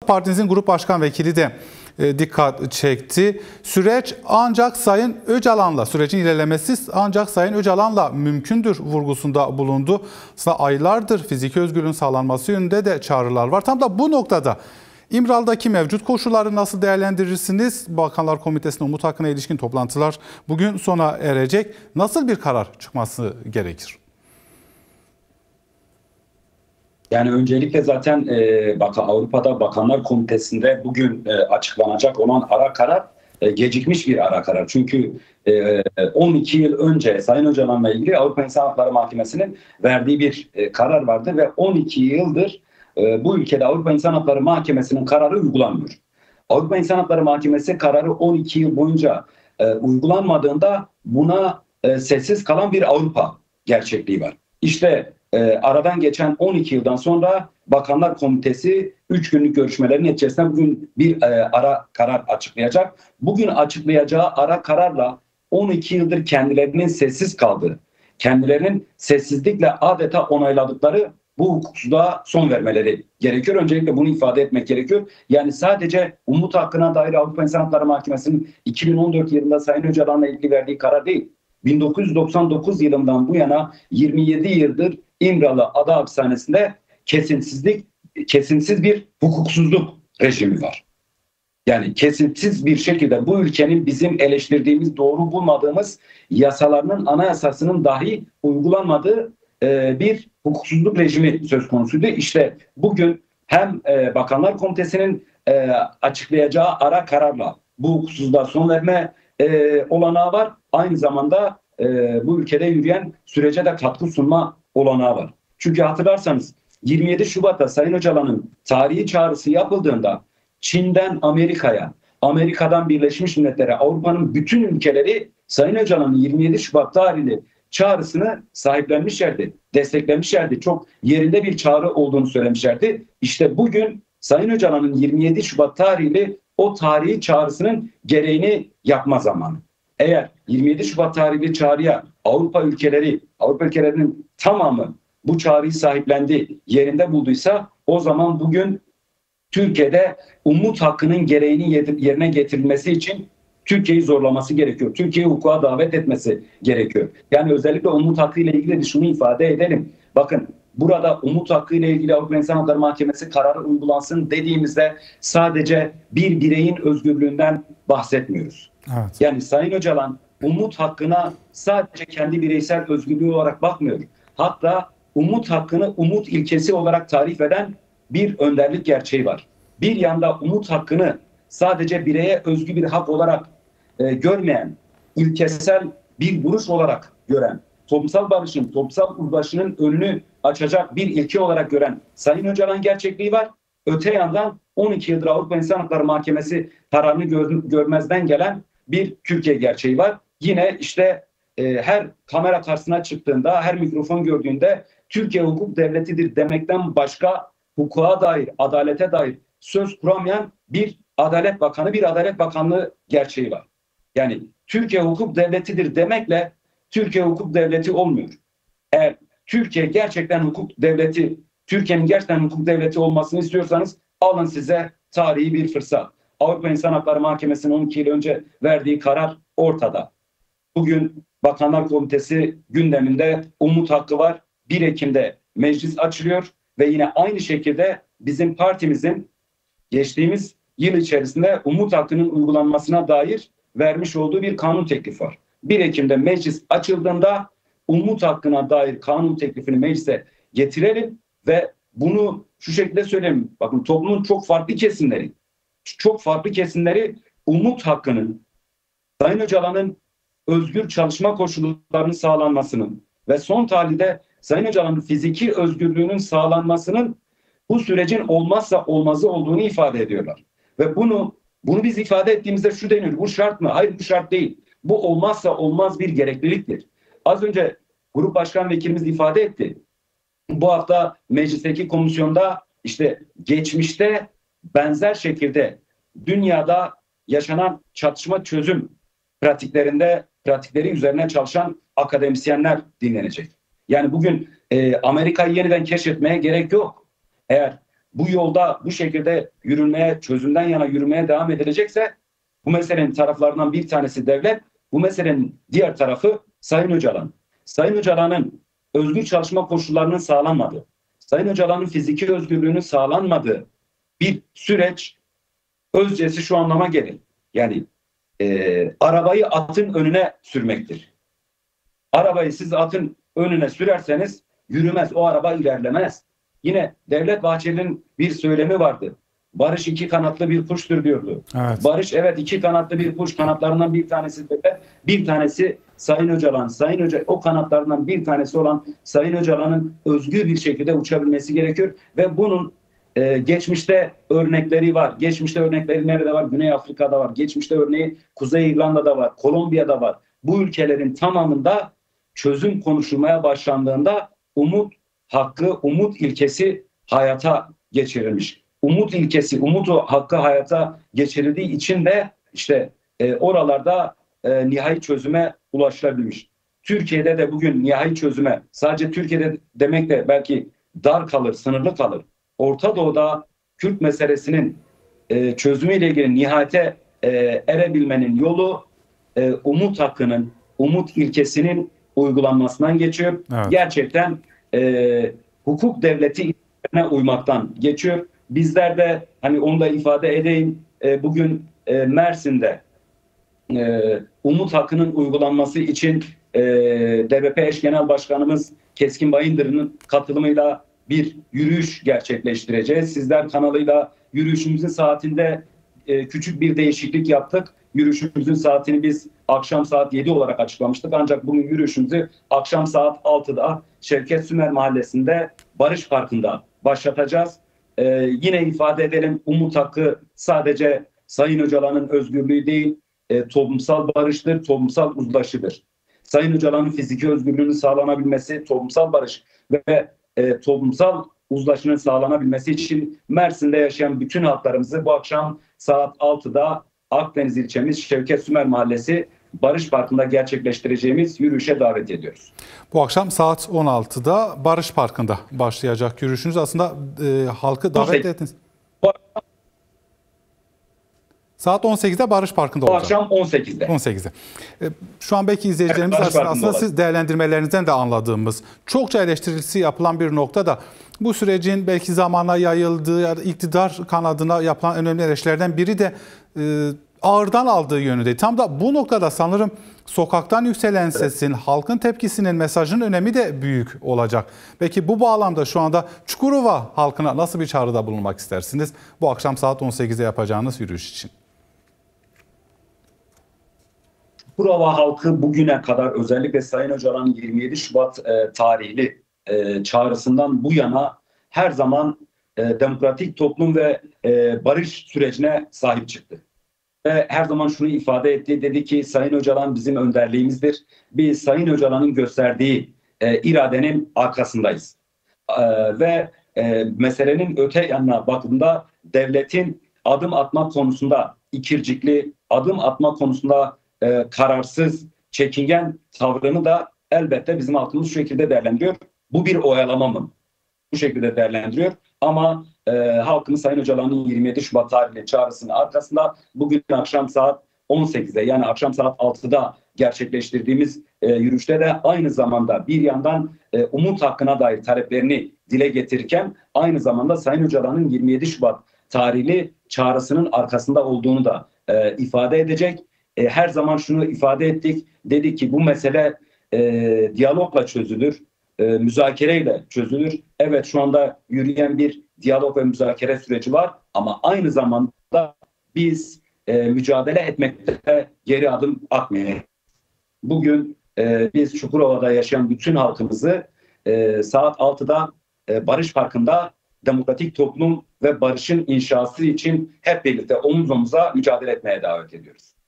partinizin grup başkan vekili de dikkat çekti. Süreç ancak Sayın Öcalan'la, sürecin ilerlemesi ancak Sayın Öcalan'la mümkündür vurgusunda bulundu. Aslında aylardır fiziki özgürlüğün sağlanması yönünde de çağrılar var. Tam da bu noktada İmralı'daki mevcut koşulları nasıl değerlendirirsiniz? Bakanlar Komitesi'nin umut hakkına ilişkin toplantılar bugün sona erecek. Nasıl bir karar çıkması gerekir? Yani öncelikle zaten Avrupa'da Bakanlar Komitesi'nde bugün açıklanacak olan ara karar gecikmiş bir ara karar. Çünkü 12 yıl önce Sayın Öcalan'la ilgili Avrupa İnsan Hakları Mahkemesi'nin verdiği bir karar vardı ve 12 yıldır bu ülkede Avrupa İnsan Hakları Mahkemesi'nin kararı uygulanmıyor. Avrupa İnsan Hakları Mahkemesi kararı 12 yıl boyunca uygulanmadığında buna sessiz kalan bir Avrupa gerçekliği var. İşte aradan geçen 12 yıldan sonra Bakanlar Komitesi 3 günlük görüşmelerin neticesinde bugün bir ara karar açıklayacak. Bugün açıklayacağı ara kararla 12 yıldır kendilerinin sessiz kaldığı, kendilerinin sessizlikle adeta onayladıkları bu hukuksuzluğa son vermeleri gerekiyor. Öncelikle bunu ifade etmek gerekiyor. Yani sadece umut hakkına dair Avrupa İnsan Hakları Mahkemesi'nin 2014 yılında Sayın Öcalan'la ilgili verdiği karar değil. 1999 yılından bu yana 27 yıldır İmralı Ada Hapishanesi'nde kesintisiz bir hukuksuzluk rejimi var. Yani kesintisiz bir şekilde bu ülkenin bizim eleştirdiğimiz, doğru bulmadığımız yasalarının, anayasasının dahi uygulanmadığı bir hukuksuzluk rejimi söz konusuydu. İşte bugün hem Bakanlar Komitesi'nin açıklayacağı ara kararla bu hukuksuzluğa son verme olanağı var. Aynı zamanda bu ülkede yürüyen sürece de katkı sunma olanağı var. Çünkü hatırlarsanız 27 Şubat'ta Sayın Öcalan'ın tarihi çağrısı yapıldığında Çin'den Amerika'ya, Amerika'dan Birleşmiş Milletler'e, Avrupa'nın bütün ülkeleri Sayın Öcalan'ın 27 Şubat tarihli çağrısını sahiplenmişlerdi, desteklemişlerdi. Çok yerinde bir çağrı olduğunu söylemişlerdi. İşte bugün Sayın Öcalan'ın 27 Şubat tarihli o tarihi çağrısının gereğini yapma zamanı. Eğer 27 Şubat tarihli çağrıya Avrupa ülkelerinin tamamı bu çağrıyı sahiplendi, yerinde bulduysa o zaman bugün Türkiye'de umut hakkının gereğini yerine getirilmesi için Türkiye'yi zorlaması gerekiyor. Türkiye'yi hukuka davet etmesi gerekiyor. Yani özellikle umut hakkı ile ilgili de şunu ifade edelim. Bakın burada umut hakkı ile ilgili Avrupa İnsan Hakları Mahkemesi kararı uygulansın dediğimizde sadece bir bireyin özgürlüğünden bahsetmiyoruz. Evet. Yani Sayın Öcalan umut hakkına sadece kendi bireysel özgürlüğü olarak bakmıyor. Hatta umut hakkını umut ilkesi olarak tarif eden bir önderlik gerçeği var. Bir yanda umut hakkını sadece bireye özgü bir hak olarak görmeyen, ilkesel bir duruş olarak gören, toplumsal barışın, toplumsal uzlaşının önünü açacak bir ilke olarak gören Sayın Öcalan gerçekliği var. Öte yandan 12 yıldır Avrupa İnsan Hakları Mahkemesi kararını görmezden gelen bir Türkiye gerçeği var. Yine işte her kamera karşısına çıktığında, her mikrofon gördüğünde Türkiye hukuk devletidir demekten başka hukuka dair, adalete dair söz kuramayan bir Adalet Bakanı, bir Adalet Bakanlığı gerçeği var. Yani Türkiye hukuk devletidir demekle Türkiye hukuk devleti olmuyor. Eğer Türkiye gerçekten hukuk devleti, Türkiye'nin gerçekten hukuk devleti olmasını istiyorsanız alın size tarihi bir fırsat. Avrupa İnsan Hakları Mahkemesi'nin 12 yıl önce verdiği karar ortada. Bugün Bakanlar Komitesi gündeminde umut hakkı var. 1 Ekim'de meclis açılıyor ve yine aynı şekilde bizim partimizin geçtiğimiz yıl içerisinde umut hakkının uygulanmasına dair vermiş olduğu bir kanun teklifi var. 1 Ekim'de meclis açıldığında umut hakkına dair kanun teklifini meclise getirelim ve bunu şu şekilde söyleyeyim. Bakın toplumun çok farklı kesimleri umut hakkının, Sayın Öcalan'ın özgür çalışma koşullarının sağlanmasının ve son tahlilde Sayın Öcalan'ın fiziki özgürlüğünün sağlanmasının bu sürecin olmazsa olmazı olduğunu ifade ediyorlar. Ve bunu biz ifade ettiğimizde şu deniyor. Bu şart mı? Hayır, bu şart değil. Bu olmazsa olmaz bir gerekliliktir. Az önce Grup Başkan Vekilimiz ifade etti. Bu hafta meclisteki komisyonda işte geçmişte benzer şekilde dünyada yaşanan çatışma çözüm pratikleri üzerine çalışan akademisyenler dinlenecek. Yani bugün Amerika'yı yeniden keşfetmeye gerek yok. Eğer bu yolda bu şekilde yürümeye, çözümden yana yürümeye devam edilecekse bu meselenin taraflarından bir tanesi devlet, bu meselenin diğer tarafı Sayın Öcalan. Sayın Öcalan'ın özgür çalışma koşullarının sağlanmadığı, Sayın Öcalan'ın fiziki özgürlüğünün sağlanmadığı bir süreç özcesi şu anlama gelir. Yani arabayı atın önüne sürmektir. Arabayı siz atın önüne sürerseniz yürümez, o araba ilerlemez. Yine Devlet Bahçeli'nin bir söylemi vardı. Barış iki kanatlı bir kuştur diyordu. Evet. Barış evet iki kanatlı bir kuş, kanatlarından bir tanesi devlet, bir tanesi Sayın Öcalan. O kanatlarından bir tanesi olan Sayın Öcalan'ın özgür bir şekilde uçabilmesi gerekiyor ve bunun geçmişte örnekleri var. Geçmişte örnekleri nerede var? Güney Afrika'da var. Geçmişte örneği Kuzey İrlanda'da var. Kolombiya'da var. Bu ülkelerin tamamında çözüm konuşulmaya başlandığında umut hakkı, umut ilkesi hayata geçirilmiş. Umut ilkesi, umut hakkı hayata geçirildiği için de işte oralarda nihai çözüme ulaşılabilmiş. Türkiye'de de bugün nihai çözüme, sadece Türkiye'de demek de belki dar kalır, sınırlı kalır. Orta Doğu'da Kürt meselesinin çözümüyle ilgili nihayete erebilmenin yolu umut hakkının, umut ilkesinin uygulanmasından geçiyor. Evet. Gerçekten hukuk devleti ilkelerine uymaktan geçiyor. Bizler de hani onu da ifade edeyim, bugün Mersin'de umut hakkının uygulanması için DBP eş genel başkanımız Keskin Bayındır'ın katılımıyla bir yürüyüş gerçekleştireceğiz. Sizler kanalıyla yürüyüşümüzün saatinde küçük bir değişiklik yaptık. Yürüyüşümüzün saatini biz akşam saat 7 olarak açıklamıştık. Ancak bugün yürüyüşümüzü akşam saat 6'da Şevket Sümer Mahallesi'nde Barış Parkı'nda başlatacağız. Yine ifade edelim, umut hakkı sadece Sayın Öcalan'ın özgürlüğü değil, toplumsal barıştır, toplumsal uzlaşıdır. Sayın Öcalan'ın fiziki özgürlüğünün sağlanabilmesi, toplumsal barış ve toplumsal uzlaşının sağlanabilmesi için Mersin'de yaşayan bütün halklarımızı bu akşam saat 6'da Akdeniz ilçemiz Şevket Sümer Mahallesi Barış Parkı'nda gerçekleştireceğimiz yürüyüşe davet ediyoruz. Bu akşam saat 16'da Barış Parkı'nda başlayacak yürüyüşünüz. Aslında halkı davet ettiniz. Saat 18'de Barış Parkı'nda olacak. Bu akşam 18'de. 18'de. Şu an belki izleyicilerimiz arasında aslında siz değerlendirmelerinizden de anladığımız çokça eleştirisi yapılan bir nokta da bu sürecin belki zamana yayıldığı ya da iktidar kanadına yapılan önemli eleştirilerden biri de ağırdan aldığı yönünde. Tam da bu noktada sanırım sokaktan yükselen sesin, halkın tepkisinin, mesajın önemi de büyük olacak. Peki bu bağlamda şu anda Çukurova halkına nasıl bir çağrıda bulunmak istersiniz bu akşam saat 18'de yapacağınız yürüyüş için? Çukurova halkı bugüne kadar özellikle Sayın Öcalan'ın 27 Şubat tarihli çağrısından bu yana her zaman demokratik toplum ve barış sürecine sahip çıktı. Ve her zaman şunu ifade etti, dedi ki Sayın Öcalan bizim önderliğimizdir. Biz Sayın Öcalan'ın gösterdiği iradenin arkasındayız. Ve meselenin öte yanına bakımda devletin adım atma konusunda ikircikli, adım atma konusunda kararsız, çekingen tavrını da elbette bizim halkımız şu şekilde değerlendiriyor. Bu bir oyalama mı? Bu şekilde değerlendiriyor. Ama halkımız Sayın Öcalan'ın 27 Şubat tarihli çağrısının arkasında bugün akşam saat 18'de yani akşam saat 6'da gerçekleştirdiğimiz yürüyüşte de aynı zamanda bir yandan umut hakkına dair taleplerini dile getirirken aynı zamanda Sayın Öcalan'ın 27 Şubat tarihli çağrısının arkasında olduğunu da ifade edecek. Her zaman şunu ifade ettik. Dedik ki bu mesele diyalogla çözülür, müzakereyle çözülür. Evet şu anda yürüyen bir diyalog ve müzakere süreci var ama aynı zamanda biz mücadele etmekte geri adım atmayalım. Bugün biz Çukurova'da yaşayan bütün halkımızı saat 6'da Barış Parkı'nda demokratik toplum ve barışın inşası için hep birlikte omuz omuza mücadele etmeye davet ediyoruz.